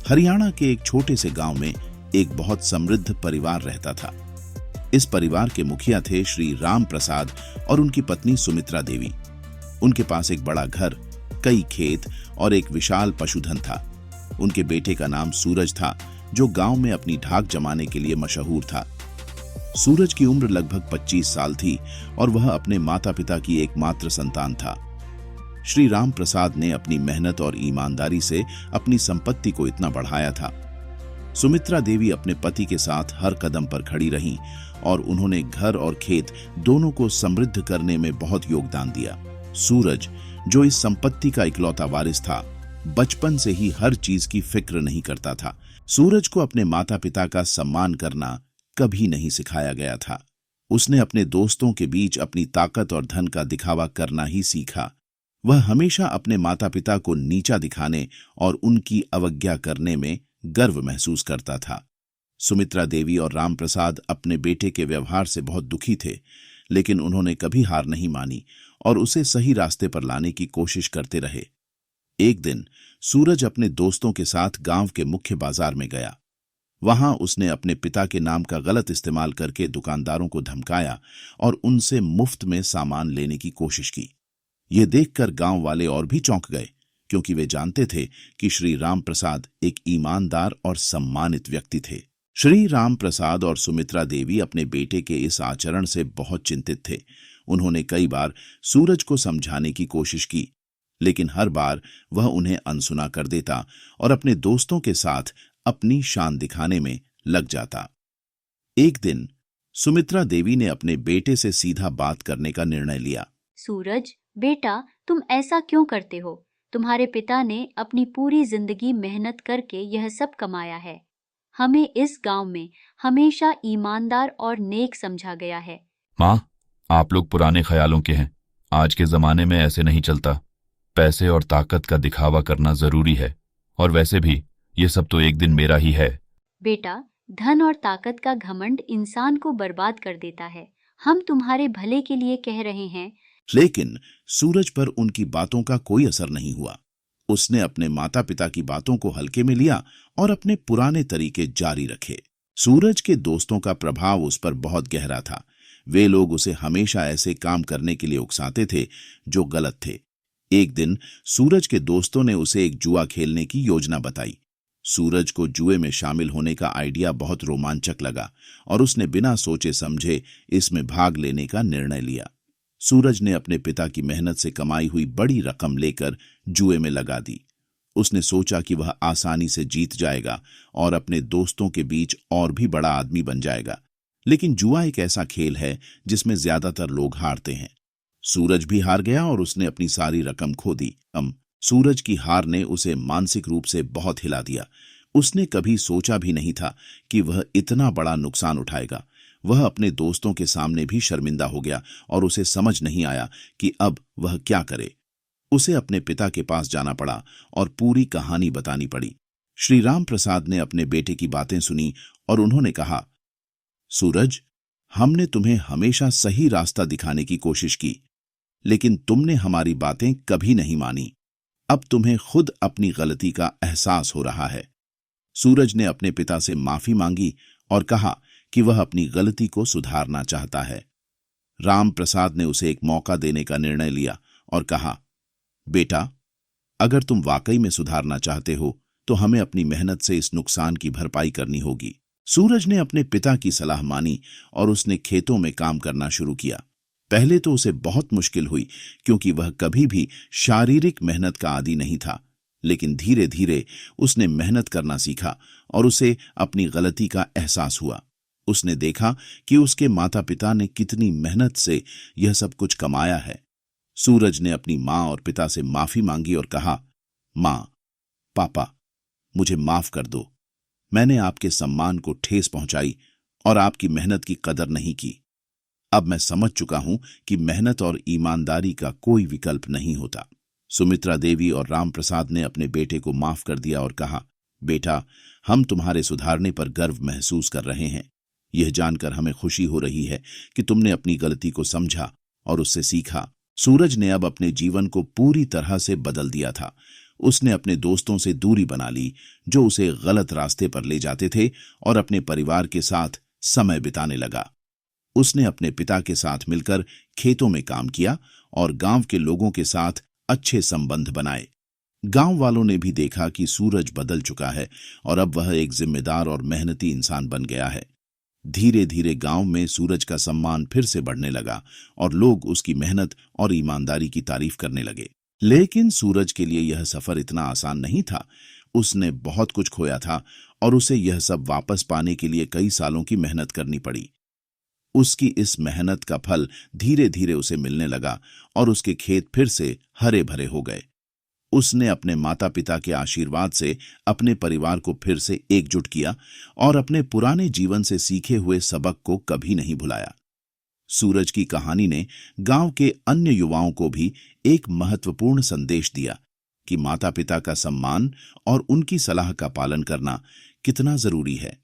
हरियाणा के एक छोटे से गांव में एक बहुत समृद्ध परिवार रहता था। इस परिवार के मुखिया थे श्री राम प्रसाद और उनकी पत्नी सुमित्रा देवी। उनके पास एक बड़ा घर, कई खेत और एक विशाल पशुधन था। उनके बेटे का नाम सूरज था, जो गांव में अपनी ढाक जमाने के लिए मशहूर था। सूरज की उम्र लगभग 25 साल थी और वह अपने माता पिता की एकमात्र संतान था। श्री राम प्रसाद ने अपनी मेहनत और ईमानदारी से अपनी संपत्ति को इतना बढ़ाया था। सुमित्रा देवी अपने पति के साथ हर कदम पर खड़ी रहीं और उन्होंने घर और खेत दोनों को समृद्ध करने में बहुत योगदान दिया। सूरज, जो इस संपत्ति का इकलौता वारिस था, बचपन से ही हर चीज की फिक्र नहीं करता था। सूरज को अपने माता पिता का सम्मान करना कभी नहीं सिखाया गया था। उसने अपने दोस्तों के बीच अपनी ताकत और धन का दिखावा करना ही सीखा। वह हमेशा अपने माता पिता को नीचा दिखाने और उनकी अवज्ञा करने में गर्व महसूस करता था। सुमित्रा देवी और राम प्रसाद अपने बेटे के व्यवहार से बहुत दुखी थे, लेकिन उन्होंने कभी हार नहीं मानी और उसे सही रास्ते पर लाने की कोशिश करते रहे। एक दिन सूरज अपने दोस्तों के साथ गांव के मुख्य बाजार में गया। वहां उसने अपने पिता के नाम का गलत इस्तेमाल करके दुकानदारों को धमकाया और उनसे मुफ्त में सामान लेने की कोशिश की। यह देखकर गांव वाले और भी चौंक गए, क्योंकि वे जानते थे कि श्री राम प्रसाद एक ईमानदार और सम्मानित व्यक्ति थे। श्री राम प्रसाद और सुमित्रा देवी अपने बेटे के इस आचरण से बहुत चिंतित थे। उन्होंने कई बार सूरज को समझाने की कोशिश की, लेकिन हर बार वह उन्हें अनसुना कर देता और अपने दोस्तों के साथ अपनी शान दिखाने में लग जाता। एक दिन सुमित्रा देवी ने अपने बेटे से सीधा बात करने का निर्णय लिया। सूरज बेटा, तुम ऐसा क्यों करते हो? तुम्हारे पिता ने अपनी पूरी जिंदगी मेहनत करके यह सब कमाया है। हमें इस गांव में हमेशा ईमानदार और नेक समझा गया है। माँ, आप लोग पुराने ख्यालों के हैं। आज के जमाने में ऐसे नहीं चलता। पैसे और ताकत का दिखावा करना जरूरी है, और वैसे भी ये सब तो एक दिन मेरा ही है। बेटा, धन और ताकत का घमंड इंसान को बर्बाद कर देता है। हम तुम्हारे भले के लिए कह रहे हैं। लेकिन सूरज पर उनकी बातों का कोई असर नहीं हुआ। उसने अपने माता पिता की बातों को हल्के में लिया और अपने पुराने तरीके जारी रखे। सूरज के दोस्तों का प्रभाव उस पर बहुत गहरा था। वे लोग उसे हमेशा ऐसे काम करने के लिए उकसाते थे जो गलत थे। एक दिन सूरज के दोस्तों ने उसे एक जुआ खेलने की योजना बताई। सूरज को जुए में शामिल होने का आइडिया बहुत रोमांचक लगा और उसने बिना सोचे समझे इसमें भाग लेने का निर्णय लिया। सूरज ने अपने पिता की मेहनत से कमाई हुई बड़ी रकम लेकर जुए में लगा दी। उसने सोचा कि वह आसानी से जीत जाएगा और अपने दोस्तों के बीच और भी बड़ा आदमी बन जाएगा। लेकिन जुआ एक ऐसा खेल है जिसमें ज्यादातर लोग हारते हैं। सूरज भी हार गया और उसने अपनी सारी रकम खो दी। सूरज की हार ने उसे मानसिक रूप से बहुत हिला दिया। उसने कभी सोचा भी नहीं था कि वह इतना बड़ा नुकसान उठाएगा। वह अपने दोस्तों के सामने भी शर्मिंदा हो गया और उसे समझ नहीं आया कि अब वह क्या करे। उसे अपने पिता के पास जाना पड़ा और पूरी कहानी बतानी पड़ी। श्री राम प्रसाद ने अपने बेटे की बातें सुनी और उन्होंने कहा, सूरज, हमने तुम्हें हमेशा सही रास्ता दिखाने की कोशिश की, लेकिन तुमने हमारी बातें कभी नहीं मानी। अब तुम्हें खुद अपनी गलती का एहसास हो रहा है। सूरज ने अपने पिता से माफी मांगी और कहा कि वह अपनी गलती को सुधारना चाहता है। राम प्रसाद ने उसे एक मौका देने का निर्णय लिया और कहा, बेटा, अगर तुम वाकई में सुधारना चाहते हो तो हमें अपनी मेहनत से इस नुकसान की भरपाई करनी होगी। सूरज ने अपने पिता की सलाह मानी और उसने खेतों में काम करना शुरू किया। पहले तो उसे बहुत मुश्किल हुई, क्योंकि वह कभी भी शारीरिक मेहनत का आदी नहीं था, लेकिन धीरे धीरे उसने मेहनत करना सीखा और उसे अपनी गलती का एहसास हुआ। उसने देखा कि उसके माता पिता ने कितनी मेहनत से यह सब कुछ कमाया है। सूरज ने अपनी माँ और पिता से माफी मांगी और कहा, माँ, पापा, मुझे माफ कर दो। मैंने आपके सम्मान को ठेस पहुंचाई और आपकी मेहनत की कदर नहीं की। अब मैं समझ चुका हूं कि मेहनत और ईमानदारी का कोई विकल्प नहीं होता। सुमित्रा देवी और राम प्रसाद ने अपने बेटे को माफ कर दिया और कहा, बेटा, हम तुम्हारे सुधारने पर गर्व महसूस कर रहे हैं। यह जानकर हमें खुशी हो रही है कि तुमने अपनी गलती को समझा और उससे सीखा। सूरज ने अब अपने जीवन को पूरी तरह से बदल दिया था। उसने अपने दोस्तों से दूरी बना ली जो उसे गलत रास्ते पर ले जाते थे और अपने परिवार के साथ समय बिताने लगा। उसने अपने पिता के साथ मिलकर खेतों में काम किया और गांव के लोगों के साथ अच्छे संबंध बनाए। गांव वालों ने भी देखा कि सूरज बदल चुका है और अब वह एक जिम्मेदार और मेहनती इंसान बन गया है। धीरे धीरे गांव में सूरज का सम्मान फिर से बढ़ने लगा और लोग उसकी मेहनत और ईमानदारी की तारीफ करने लगे। लेकिन सूरज के लिए यह सफर इतना आसान नहीं था। उसने बहुत कुछ खोया था और उसे यह सब वापस पाने के लिए कई सालों की मेहनत करनी पड़ी। उसकी इस मेहनत का फल धीरे धीरे उसे मिलने लगा और उसके खेत फिर से हरे भरे हो गए। उसने अपने माता पिता के आशीर्वाद से अपने परिवार को फिर से एकजुट किया और अपने पुराने जीवन से सीखे हुए सबक को कभी नहीं भुलाया। सूरज की कहानी ने गांव के अन्य युवाओं को भी एक महत्वपूर्ण संदेश दिया कि माता पिता का सम्मान और उनकी सलाह का पालन करना कितना जरूरी है।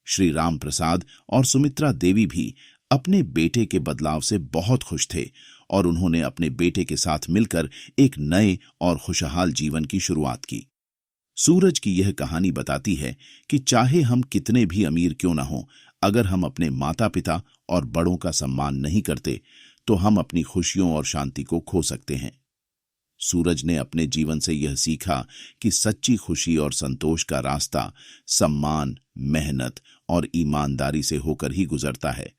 श्री राम प्रसाद और सुमित्रा देवी भी अपने बेटे के बदलाव से बहुत खुश थे और उन्होंने अपने बेटे के साथ मिलकर एक नए और खुशहाल जीवन की शुरुआत की। सूरज की यह कहानी बताती है कि चाहे हम कितने भी अमीर क्यों न हों, अगर हम अपने माता पिता और बड़ों का सम्मान नहीं करते तो हम अपनी खुशियों और शांति को खो सकते हैं। सूरज ने अपने जीवन से यह सीखा कि सच्ची खुशी और संतोष का रास्ता सम्मान, मेहनत और ईमानदारी से होकर ही गुजरता है।